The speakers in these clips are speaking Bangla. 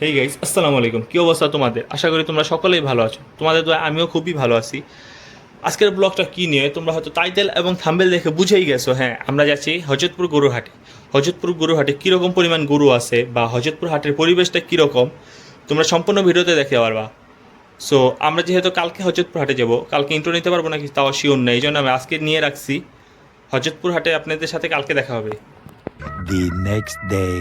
হেই গাইস, আসসালামু আলাইকুম। কী অবস্থা তোমাদের? আশা করি তোমরা সকলেই ভালো আছো। তোমাদের দোয়ায় আমিও খুবই ভালো আছি। আজকের ব্লগটা কী নিয়ে তোমরা হয়তো টাইটেল এবং থাম্বেল দেখে বুঝেই গেছো। হ্যাঁ, আমরা যাচ্ছি হজরতপুর গরুর হাটে। হজরতপুর গরুর হাটে কীরকম পরিমাণ গরু আছে বা হজরতপুর হাটের পরিবেশটা কীরকম তোমরা সম্পূর্ণ ভিডিওতে দেখতে পারবা। সো আমরা যেহেতু কালকে হজরতপুর হাটে যাব, কালকে ইন্ট্রো নিতে পারবো নাকি তাও শিওর নেই, এই জন্য আমি আজকে নিয়ে রাখছি। হজরতপুর হাটে আপনাদের সাথে কালকে দেখা হবে। The next day.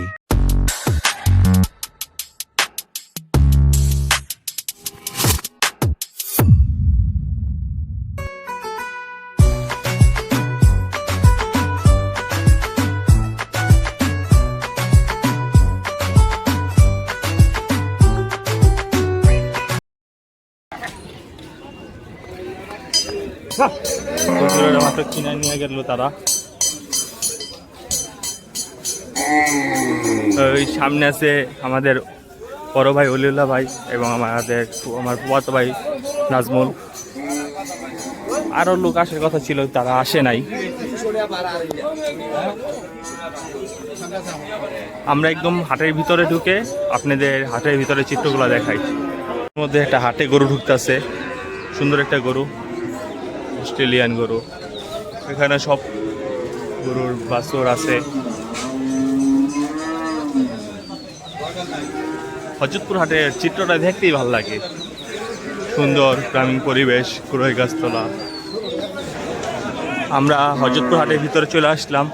মাত্র কিনে নিয়ে গেল তারা। ওই সামনে আছে আমাদের বড় ভাই অলিউল্লাহ ভাই এবং আমার ফুয়াতো ভাই নাজমুল। আরও লোক আসার কথা ছিল, তারা আসে নাই। আমরা একদম হাটের ভিতরে ঢুকে আপনাদের হাটের ভিতরে চিত্রগুলো দেখাই। এর মধ্যে একটা হাটে গরু ঢুকতেছে, সুন্দর একটা গরু, অস্ট্রেলিয়ান গরু। এখানে সব গরুর বাছুর আছে। হজরতপুর হাটের চিত্রটা দেখতেই ভালো লাগে, সুন্দর গ্রামীণ পরিবেশ, কুড়াই গাছতলা। আমরা হজরতপুর হাটের ভিতরে চলে আসলাম।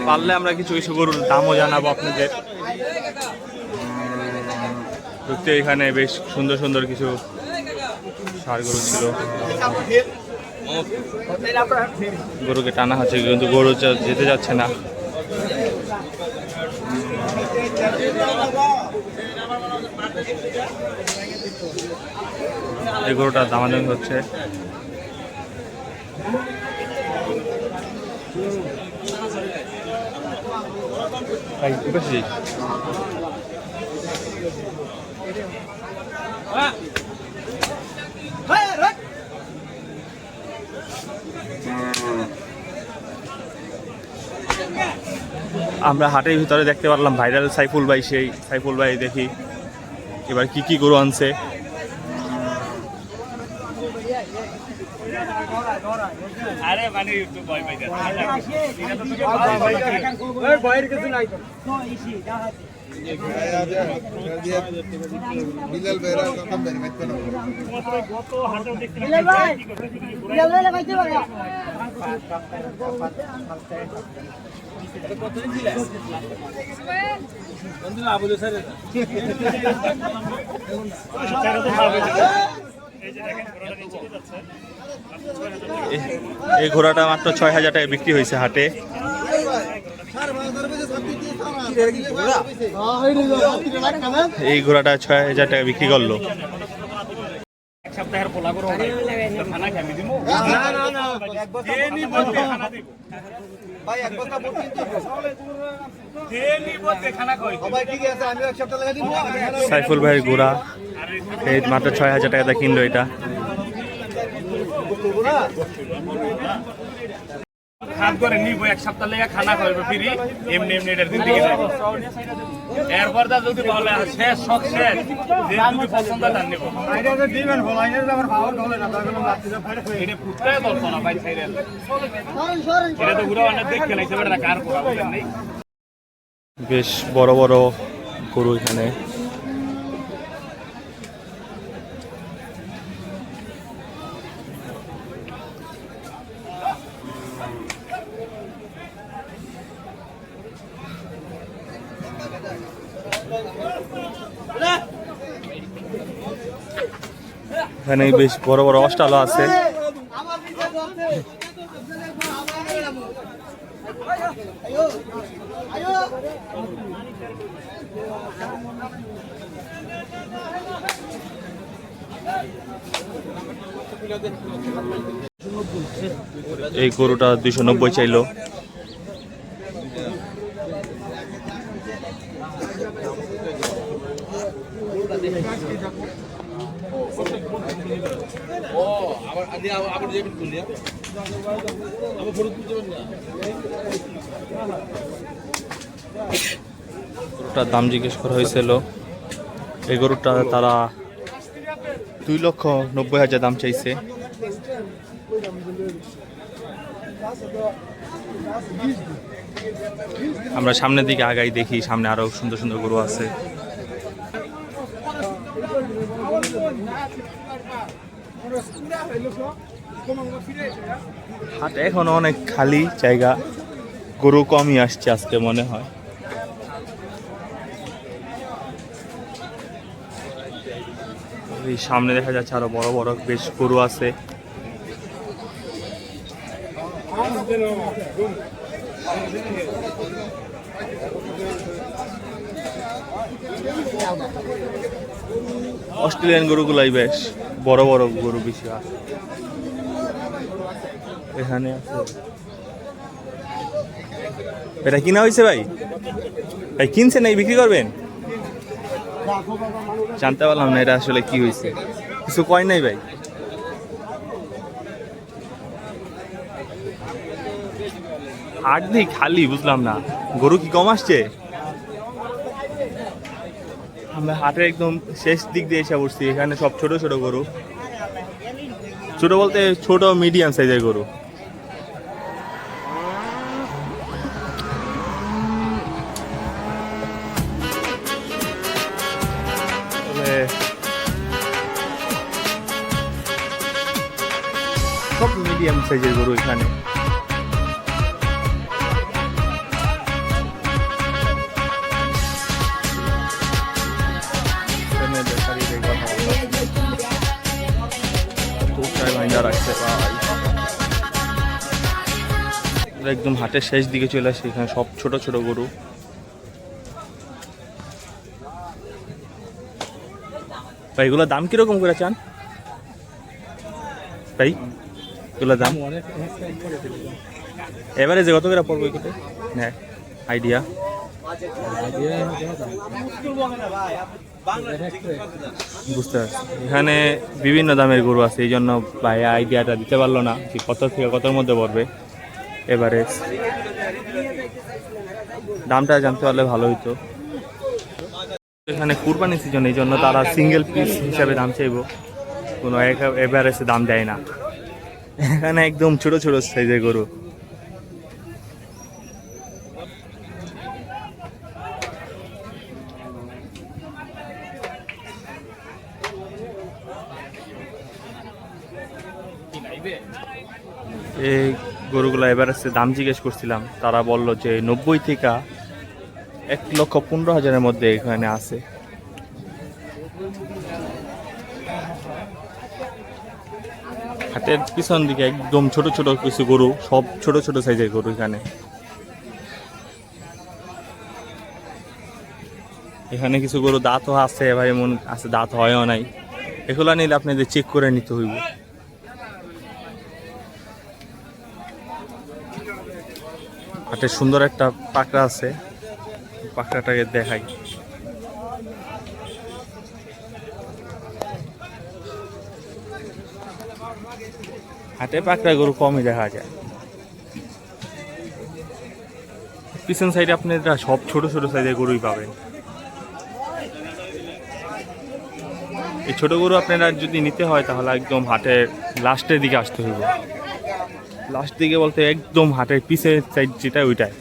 পারলে আমরা কিছু কিছু গরুর দামও জানাবো আপনাদের। ঢুকতে এখানে বেশ সুন্দর সুন্দর কিছু ষাঁড় গরু ছিল। গরুকে টানা হচ্ছে কিন্তু গরু যেতে যাচ্ছে না। এই গরুটা দামাদামি হচ্ছে। আমরা হাটের ভিতরে দেখতে পারলাম ভাইরাল সাইফুল ভাই। সেই সাইফুল ভাই দেখি এবার কি কি গরু আনছে। এই ঘোড়াটা মাত্র 6,000 টাকায় বিক্রি হয়েছে হাটে। এই ঘোড়াটা 6,000 টাকা বিক্রি করলো। সাইফুল ভাইয়ের ঘোড়া এই মাত্র 6,000 টাকা কিনলো এটা। হাত করে নিব এক সপ্তাহ লেগে খানা খাইবে ফ্রি এমনি এমনি এটার দিন দিকে যাবো এরপর দা যদি বলে শেষ সব শেষ যে তুমি পছন্দ তার নেব আইডা তো দিবেন বলাইনে আবার পাওয়ার ঢলে না তাহলে লাত্তিতে ফাড়ে এটা পুত্রে বলতো না ভাই ছাইরে এটা তো পুরো অনেক দেখে লাইছে বেটা কার পড়া বলেন নাই। বেশ বড় বড় গরু এখানে। এখানে বেশ বড় বড় অস্টালও আছে। এই গরুটা 290 চাইলো। ও আবার গরুটার দাম জিজ্ঞেস করা হয়েছিল, এই গরুটা তারা 2,90,000 দাম চাইছে। আমরা সামনের দিকে আগাই, দেখি সামনে আরো সুন্দর সুন্দর গরু আছে। হাট এখন অনেক খালি জায়গা, গরু কমই আসছে আজকে মনে হয়। এই সামনে দেখা যাচ্ছে আরো বড় বড় বেশ গরু আছে। অস্ট্রেলিয়ান গরুগুলাই বেশ বড় বড় গরু বেশি আছে এখানে আছে। এটা কিনা হয়েছে ভাই? ভাই কিনছেন নাকি বিক্রি করবেন? জানতে পারলাম না এটা আসলে কি হয়েছে, কিছু কয় নাই ভাই। হাট দিক খালি, বুঝলাম না গরু কি কম আসছে? আমরা হাটের একদম শেষ দিক দিয়ে এসে পড়ছি, এখানে সব ছোট ছোট গরু, ছোট বলতে ছোট মিডিয়াম সাইজের গরু। সব মিডিয়াম সাইজের গরু এখানে। একদম হাটের শেষ দিকে চলে আসে, এখানে সব ছোট ছোট গরু। ভাই এগুলোর দাম কিরকম করে চান ভাই? এগুলোর দাম এবারে যে কত করে পড়বো এগুলো হ্যাঁ আইডিয়া? বুঝতে পারছি, এখানে বিভিন্ন দামের গরু আছে, এই জন্য ভাই আইডিয়াটা দিতে পারলো না যে কত থেকে কতর মধ্যে পড়বে। এবারে দামটা জানতে পারলে ভালো হইতো। এখানে কুরবানি সিজন, এই জন্য তারা সিঙ্গেল পিস হিসাবে দাম চাইবো, কোনো এভারেজে দাম দেয় না। এখানে একদম ছোট ছোট সাইজের গরু। এই গরুগুলো এভারেজে দাম জিজ্ঞেস করছিলাম, তারা বললো যে 90 থেকে 1,15,000-এর মধ্যে এখানে আছে। হাটের পিছন দিকে একদম ছোট ছোট কিছু গরু, সব ছোট ছোট সাইজের গরু এখানে। এখানে কিছু গরু দাঁতও আছে ভাই, এমন আছে দাঁত হয়ও নাই, এগুলো নিলে আপনাদের চেক করে নিতে হইব। হাটে সুন্দর একটা পাকড়া আছে, পাকড়াটাকে দেখাই। হাটে পাকড়া গরু কমই দেখা যায়। পিছন সাইডে আপনারা সব ছোট ছোট সাইজের গরুই পাবেন। এই ছোট গরু আপনারা যদি নিতে হয় তাহলে একদম হাটের লাস্টের দিকে আসতে হবে। লাস্ট দিকে বলতে একদম হাটের পিছের সাইড যেটা ওইটাই।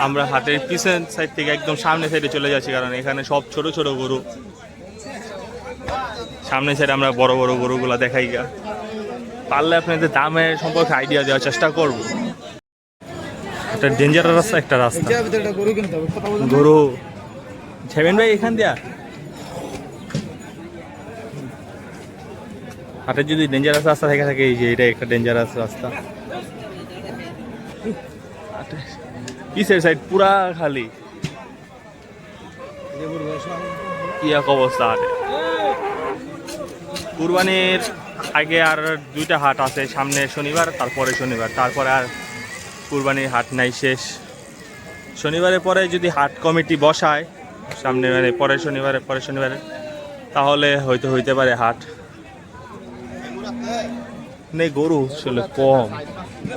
আমরা হাটের পিছন সাইড থেকে একদম সামনে সাইডে চলে যাচ্ছি, কারণ এখানে সব ছোট ছোট গরু। সামনে সাইডে আমরা বড় বড় গরুগুলা দেখাই গা, পারলে আপনাদের দামের সম্পর্কে আইডিয়া দেওয়ার চেষ্টা করব। একটা ডেঞ্জারাস রাস্তা, একটা রাস্তা গরু ছেবেন ভাই এখান দিয়া। হাটের যদি ডেঞ্জারাস রাস্তা থেকে থাকে, এই যে এটা একটা ডেঞ্জারাস রাস্তা। পিছের সাইড পুরা খালি, কি এক অবস্থা। হাটে কুরবানির আগে আর 2টা হাট আছে, সামনে শনিবার তারপরে শনিবার, তারপরে আর কুরবানির হাট নাই, শেষ। শনিবারের পরে যদি হাট কমিটি বসায় সামনে, মানে পরের শনিবারে তাহলে হয়তো হইতে পারে হাট। নেই গরু আসলে কম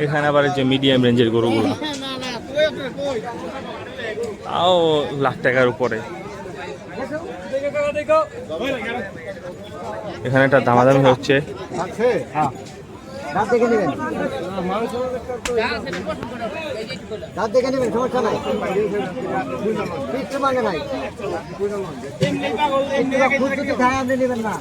এখানে, আবার যে মিডিয়াম রেঞ্জের গরুগুলো তাও লাখ টাকার উপরে। এখানে একটা দামাদামি হচ্ছে। দাঁত দেখে নেবেন, দাঁত দেখে নেবেন, সমস্যা নাই, কিচ্ছু মানে নাই, খুঁজতে ধায় আপনি নেবেন না।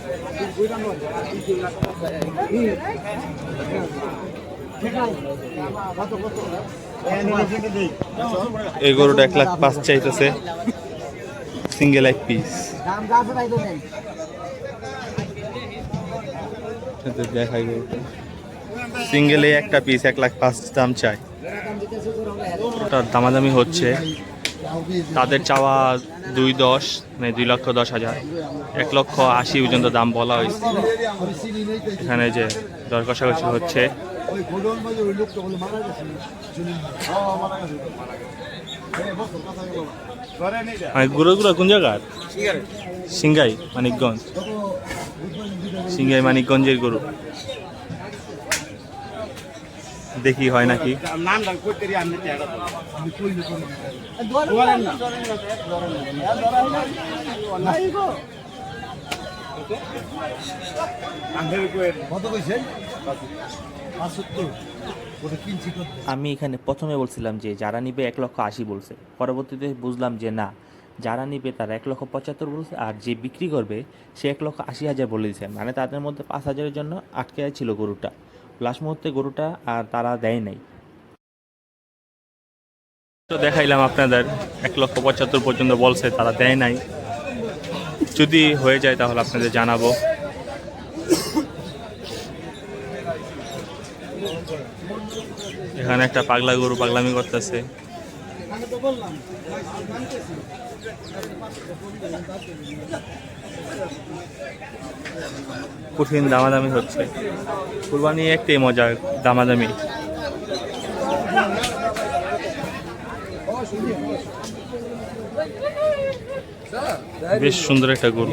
এই গরুটা 1,05,000 চাইতেছে, সিঙ্গেল এক পিস। দাম যা আছে তাই তো নেই। দেখাই গরুটা সিঙ্গেলে একটা পিস 1,05,000 দাম চাই। ওটা দামাদামি হচ্ছে, তাদের চাওয়া 2,10,000 মানে 2,10,000, 1,80,000 পর্যন্ত দাম বলা হয়েছে। এখানে যে দর কষাকষি হচ্ছে। গরুগুলো কোন জায়গার? সিংগাই মানিকগঞ্জ, সিংগাই মানিকগঞ্জের গরু। দেখি হয় নাকি। আমি এখানে প্রথমে বলছিলাম যে যারা নিবে 1,80,000 বলছে, পরবর্তীতে বুঝলাম যে না, যারা নিবে তারা 1,75,000 বলছে, আর যে বিক্রি করবে সে 1,80,000 বলে দিয়েছে। মানে তাদের মধ্যে 5,000-এর জন্য আটকে ছিল গরুটা, লাস্ট মুহূর্তে গরুটা আর তারা দেয় নাই। তো দেখাইলাম আপনাদের 1,75,000 পর্যন্ত বলছে, তারা দেয় নাই। যদি হয়ে যায় তাহলে আপনাদের জানাবো। এখানে একটা পাগলা গরু পাগলামি করতেছে। কঠিন দামাদামি হচ্ছে, কুরবানি একটাই মজা, দামাদামি। বেশ সুন্দর একটা গরু।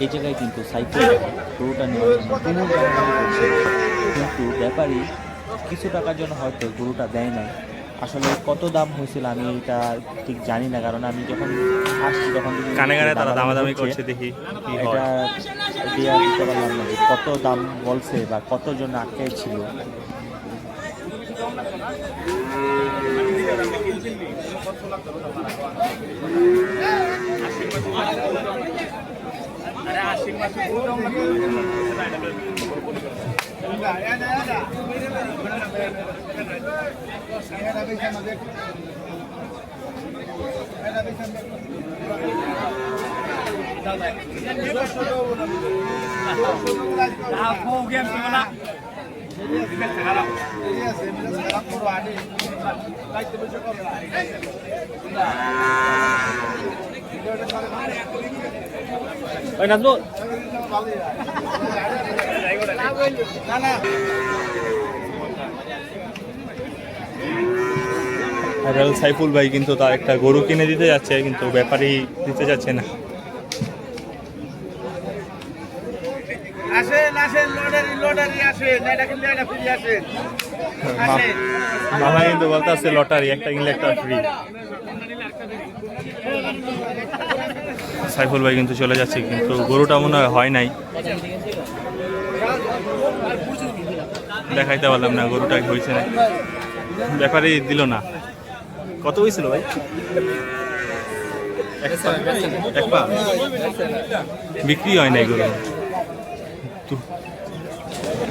এই জায়গায় কিন্তু সাইকেল গরুটা নেওয়ার জন্য তুমুল দামাদামি করছে, কিন্তু ব্যাপারী কিছু টাকার জন্য হয়তো গরুটা দেয় নাই। আসলে কত দাম হয়েছিল আমি এটা ঠিক জানি না, কারণ আমি যখন আসছি তখন কানে কানে তারা দামাদামি করছে, দেখি কি হয়। এটা দিয়ে দিতে পারলাম না যে কত দাম বলছে বা কত জন আটকে ছিল। নাচবো সাইফুল ভাই কিন্তু তার একটা গরু কিনে দিতে যাচ্ছে, কিন্তু ব্যাপারী দিতে যাচ্ছে না। মামা কিন্তু বলতে আছে লটারি, একটা কিনলে একটা ফ্রি। সাইফুল ভাই কিন্তু চলে যাচ্ছে, কিন্তু গরুটা মনে হয় নাই, দেখাইতে পারলাম না গরুটা হয়েছে না, ব্যাপারে দিল না। কত হয়েছিল ভাই? এক পা বিক্রি হয় নাই গরু।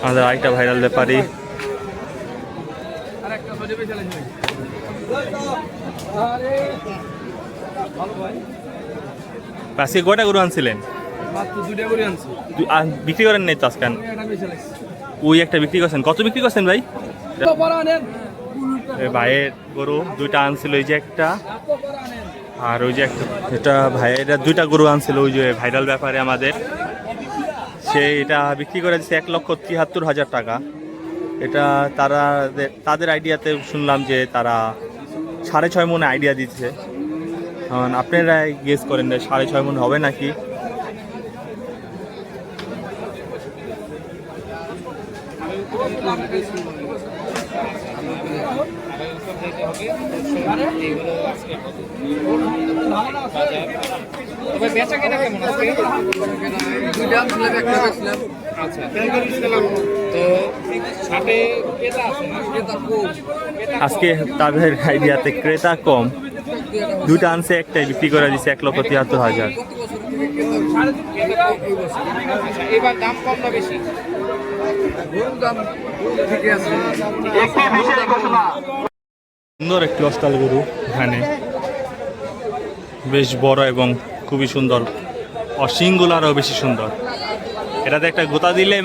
আমাদের আরেকটা ভাইরাল ব্যাপারী আজকে কয়টা গরু আনছিলেন? বিক্রি করেন নাই তো আজকাল? ওই একটা বিক্রি করছেন, কত বিক্রি করছেন ভাই? এই ভাইয়ের গরু দুইটা আনছিল, ওই যে একটা আর ওই যে একটা, এটা ভাইয়েরা দুইটা গরু আনছিল ওই যে ভাইরাল ব্যাপারে আমাদের, সে এটা বিক্রি করে দিচ্ছে 1,73,000 টাকা। এটা তাদের আইডিয়াতে শুনলাম যে তারা 6.5 মনে আইডিয়া দিচ্ছে। এখন আপনারা গেস করেন যে 6.5 মন হবে নাকি। আজকে তাদের আইডিয়াতে ক্রেতা কম, দুইটা আনছে, একটাই বিক্রি করে দিচ্ছে 1,73,000। এবার দাম কম না বেশি? সুন্দর একটি অস্টাল গরু, এখানে বেশ বড় এবং খুবই সুন্দর, অশিংগুলো আরও বেশি সুন্দর। এটাতে একটা গোতা দিলে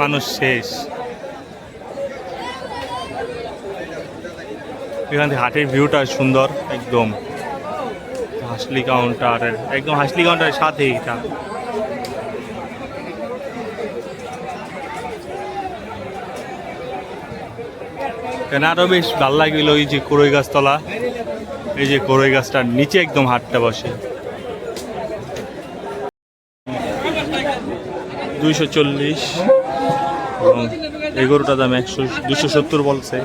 মানুষ শেষ। এখান থেকে হাটের ভিউটা সুন্দর একদম, হাসলি কাউন্টারের একদম হাসলি কাউন্টারের সাথে এটা। কেন আরো বেশ ভালো লাগলো ওই যে কড়ই গাছতলা, এই যে কড়ই গাছটার নিচে একদম হাটটা বসে। 240 এবং এই গরুটার দাম 270 বলছে,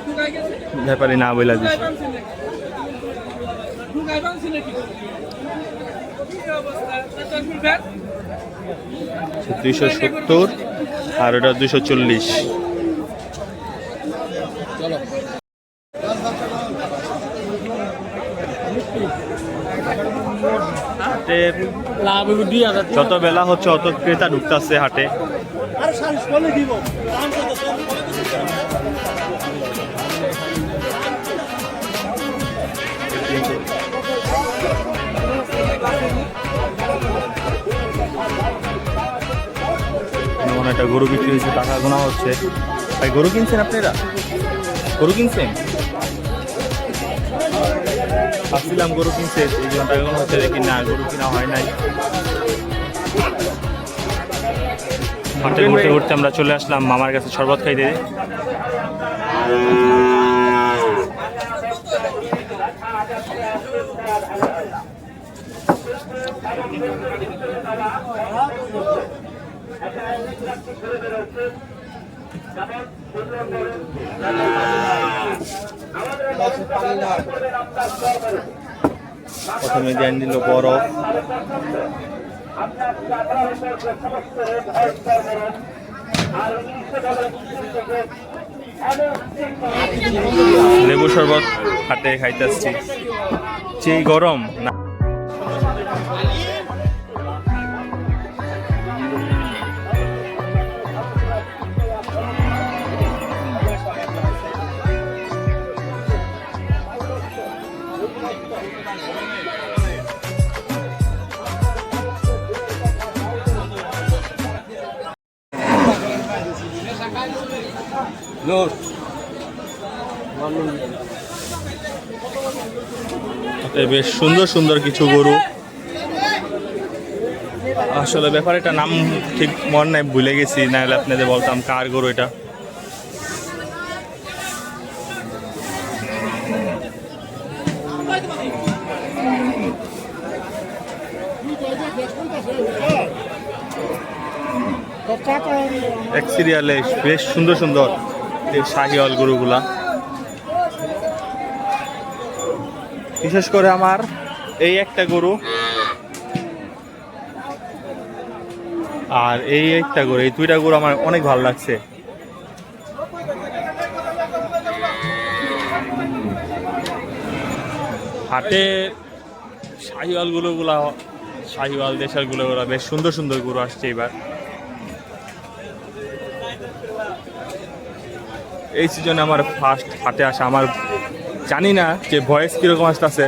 ব্যাপারে না বলে দিচ্ছে। 270 আর ওটা 240। হাটের যত বেলা হচ্ছে অত ক্রেতা ঢুকতেছে হাটে। মনে একটা গরু বিক্রি হয়েছে, টাকা গোনা হচ্ছে। ভাই গরু কিনছেন আপনারা? গরু কিনছেন? ভাবছিলাম গরু কিনছে, এই জন্য টাকা গোনা হচ্ছে, দেখি না গরু কিনা হয় নাই। হাটে ঘুরতে ঘুরতে আমরা চলে আসলাম মামার কাছে শরবত খাইতে। প্রথমে জ্ঞান দিল বরফ, লেবু শরবত হাটে খাইতেছি, সেই গরম না। বেশ সুন্দর সুন্দর কিছু গরু, আসলে ব্যাপারে এটা নাম ঠিক মনে নাই, ভুলে গেছি, না হলে আপনাদের বলতাম কার গরু এটা। এক সিরিয়ালে বেশ সুন্দর সুন্দর এই শাহিওয়াল গরুগুলা, বিশেষ করে আমার এই একটা গরু আর এই একটা গরু, এই দুইটা গরু আমার অনেক ভালো লাগছে। হাটে শাহিওয়াল গরুগুলা, শাহিওয়াল দেশাল গরুগুলা বেশ সুন্দর সুন্দর গরু আসছে এবার। এই সিজনে আমার ফার্স্ট হাটে আসা, আমার জানি না যে ভয়েস কীরকম আসতেছে,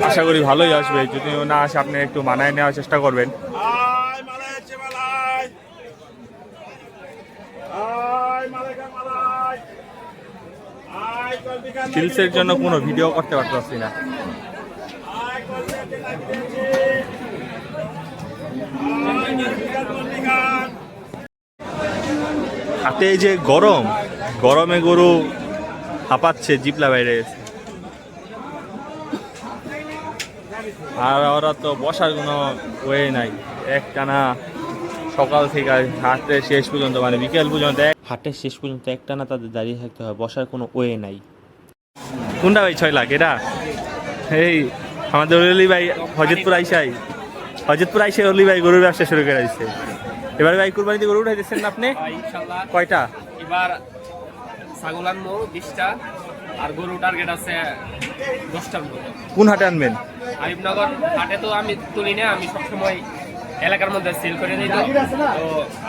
আশা করি ভালোই আসবে। যদি না আসে আপনি একটু মানায় নেওয়ার চেষ্টা করবেন। রিলসের জন্য কোনো ভিডিও করতে পারতেছি না। হাতে এই যে গরমে গরু হাঁপাচ্ছে, জিপলা বাইরে গেছে। আর ওরা তো বসার কোনো ওয়ে নাই, একটানা সকাল থেকে হাতে শেষ পর্যন্ত, মানে বিকেল পর্যন্ত হাটের শেষ পর্যন্ত একটানা তাদের দাঁড়িয়ে থাকতে হয়, বসার কোনো ওয়ে নাই। কোনটা ভাই 6 লাখ? এটা এই আমাদের অলি ভাই হজরতপুর আইসাই অলি ভাই গরুর ব্যবসা শুরু করে দিচ্ছে। এবার ভাই কুরবানিতে গরু উঠাইতেছেন না আপনি? ইনশাল্লাহ কয়টা? এবার ছাগল আনবো 20টা, আর গরু টার্গেট আছে 10টার মতো। কোন হাটে আনবেন? আরিফনগর হাটে তো আমি তুলি না, আমি সবসময় এলাকার মধ্যে সেল করে দিই, তো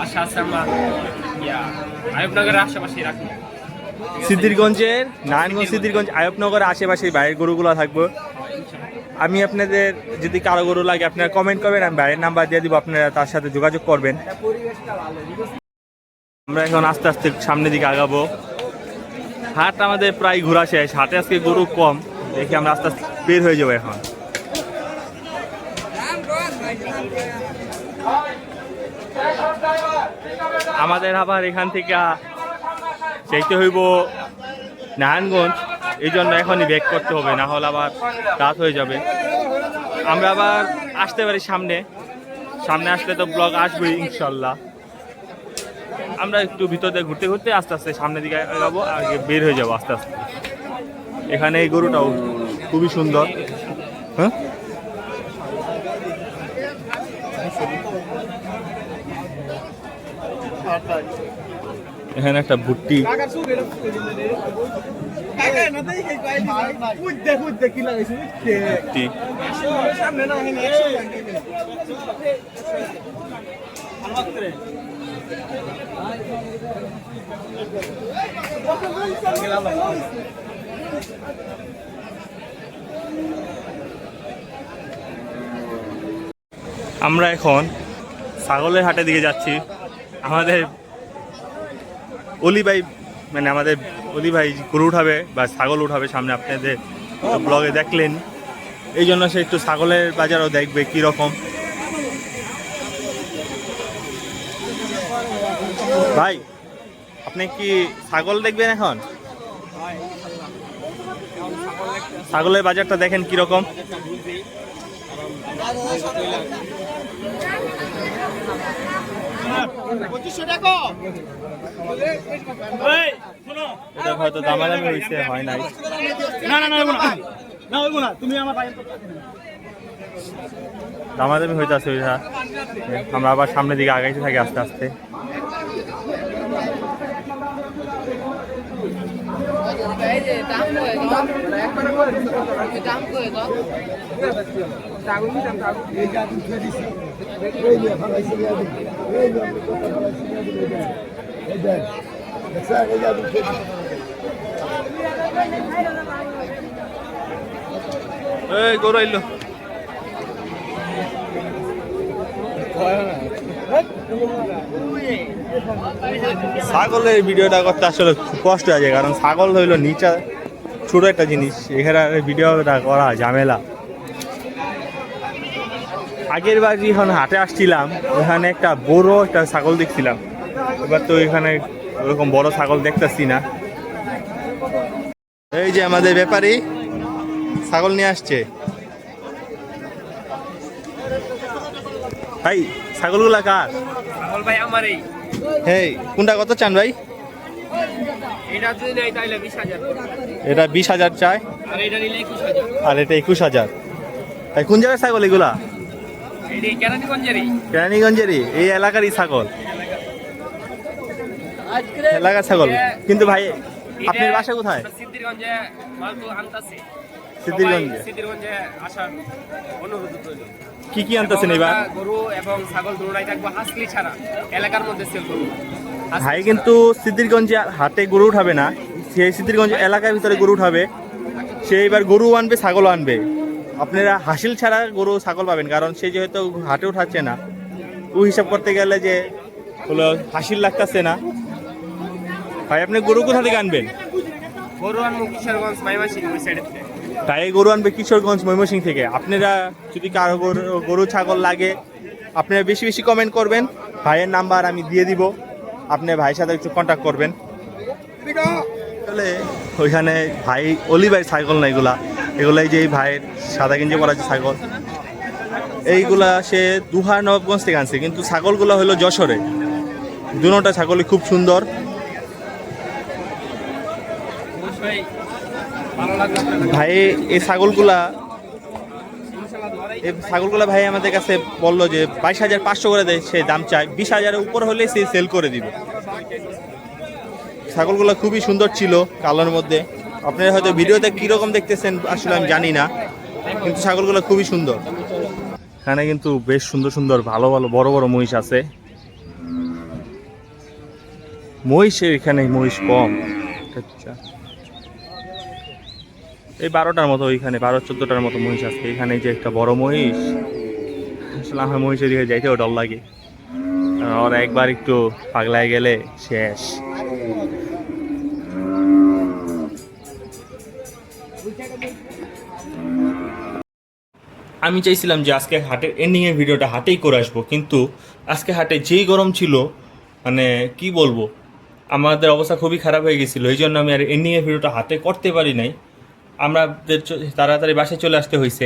আশা আছে আমার আরিফনগরের আশেপাশেই রাখি। সিদ্ধিরগঞ্জের, নারায়ণগঞ্জ সিদ্ধিরগঞ্জ আয়বনগরের আশেপাশে বাইরের গরুগুলো থাকবো। আমি আপনাদের যদি কারো গরু লাগে আপনারা কমেন্ট করবেন, আমি বাইরের নাম্বার দিয়ে দিব, আপনারা তার সাথে যোগাযোগ করবেন। আমরা এখন আস্তে আস্তে সামনের দিকে আগাবো। হাট আমাদের প্রায় ঘোরা শেষ, হাটে আজকে গরু কম, দেখি আমরা আস্তে আস্তে বের হয়ে যাবো এখন। আমাদের আবার এখান থেকে যেতে হইব নারায়ণগঞ্জ, এই জন্য এখনই ব্যাক করতে হবে, না হলে আবার রাত হয়ে যাবে। আমরা আবার আসতে পারি সামনে আসলে তো ব্লগ আসবেই ইনশাল্লাহ। আমরা একটু ভিতরে ঘুরতে ঘুরতে আস্তে আস্তে সামনের দিকে যাবো, আগে বের হয়ে যাবো আস্তে আস্তে। এখানে এই গরুটাও খুবই সুন্দর। হ্যাঁ, এখানে একটা ভুট্টি, ভুট্টি। আমরা এখন ছাগলের হাটের দিকে যাচ্ছি। আমাদের অলি ভাই, মানে আমাদের অলি ভাই গরু উঠাবে বা ছাগল উঠাবে সামনে, আপনাদের ব্লগে দেখলেন, এই জন্য সে একটু ছাগলের বাজারও দেখবে কীরকম। ভাই আপনি কি ছাগল দেখবেন এখন? ছাগলের বাজারটা দেখেন কিরকম। এটা হয়তো দামাদামি হয়েছে, হয় নাই। দামাদামি হইতে আছে ওইটা। আমরা আবার সামনের দিকে আগাইতে থাকি আস্তে আস্তে। এই গরু আইলো। ছাগলের ভিডিওটা করতে আসলে খুব কষ্ট আছে, কারণ ছাগল হইলো নিচা ছোট একটা জিনিস, এখানে ভিডিওটা করা ঝামেলা। আগের বার যখন হাটে আসছিলাম ওখানে একটা বড় একটা ছাগল দেখছিলাম, এবার তো এখানে ওরকম বড় ছাগল দেখতেছি না। এই যে আমাদের ব্যাপারী ছাগল নিয়ে আসছে। ভাই ছাগলগুলা কার? ছাগল ভাই আমারই। হেই কোনটা কত চান ভাই? এটা যদি নেই তাহলে 20,000, এটা 20,000 চায়, আর এটা নিলে 21,000। আর এটা 21,000। ভাই কোন জায়গার ছাগল এগুলা? এই কেরানীগঞ্জেরই। কেরানীগঞ্জেরই, এই এলাকারই ছাগল, এলাকার ছাগল। কিন্তু ভাই আপনার বাসা কোথায়? সিদ্ধিরগঞ্জে মাল তো আনতাছে। সিদ্ধিরগঞ্জে? সিদ্ধিরগঞ্জে আসার অনুরোধ রইল। কি কি আনতেছেন এবার? গরু এবং ছাগল দুটোই থাকবো হাসলি ছাড়া, এলাকার মধ্যে সেল করবো। ভাই কিন্তু সিদ্ধিরগঞ্জে হাটে গরু উঠাবে না, সেই সিদ্ধিরগঞ্জ এলাকার ভিতরে গরু উঠাবে। সে এবার গরু আনবে, ছাগলও আনবে। আপনারা হাসিল ছাড়া গরু ছাগল পাবেন, কারণ সে যেহেতু হাটে উঠাচ্ছে না, ও হিসাব করতে গেলে যে হলো হাসিল লাগতেছে না। ভাই আপনি গরু কোথা থেকে আনবেন? গরু আনবো কিশোরগঞ্জ মাইমাসিং ওই সাইডে থেকে। তাই গরু আনবে কিশোরগঞ্জ ময়মনসিংহ থেকে। আপনারা যদি কারো গরু ছাগল লাগে আপনারা বেশি বেশি কমেন্ট করবেন, ভাইয়ের নাম্বার আমি দিয়ে দিব, আপনি ভাইয়ের সাথে একটু কন্ট্যাক্ট করবেন। তাহলে ওইখানে ভাই অলি ভাই ছাগল না এগুলা, এগুলাই যে এই ভাইয়ের সাদা গেঞ্জি পরা আছে ছাগল, এইগুলা সে দুহার নবাবগঞ্জ থেকে আনছে, কিন্তু ছাগলগুলো হলো যশোরে। দুটোটা ছাগলই খুব সুন্দর। অবশ্যই ভালো লাগবে আপনাদের। ভাই এই ছাগলগুলা ভাই আমাদের কাছে বললো যে 22,500 করে দেয়, সে দাম চায় 20,000-এর উপর হলে সে সেল করে দিবে। ছাগলগুলো খুবই সুন্দর ছিল কালোর মধ্যে। আপনারা হয়তো ভিডিওতে কীরকম দেখতেছেন আসলে আমি জানি না, কিন্তু ছাগলগুলো খুবই সুন্দর। এখানে কিন্তু বেশ সুন্দর সুন্দর ভালো ভালো বড় বড় মহিষ আছে। মহিষের এখানে মহিষ কম, আচ্ছা এই 12টার মতো, ওইখানে 12-14টার মতো মহিষ আছে। এখানে যে একটা বড় মহিষ, আসলে আমার মহিষের দিকে যাইতেও ডর লাগে, আর একবার একটু পাগলায় গেলে শেষ। আমি চাইছিলাম যে আজকে হাটের এন্ডিংয়ের ভিডিওটা হাটেই করে আসবো, কিন্তু আজকে হাটে যেই গরম ছিল মানে কি বলবো, আমাদের অবস্থা খুবই খারাপ হয়ে গেছিলো। এই জন্য আমি আর এন্ডিংয়ের ভিডিওটা হাতে করতে পারি নাই। আমাদের তাড়াতাড়ি বাসায় চলে আসতে হয়েছে।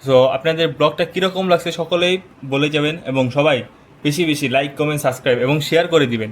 সো আপনাদের ব্লগটা কীরকম লাগছে সকলেই বলে যাবেন, এবং সবাই বেশি বেশি লাইক, কমেন্ট, সাবস্ক্রাইব এবং শেয়ার করে দিবেন।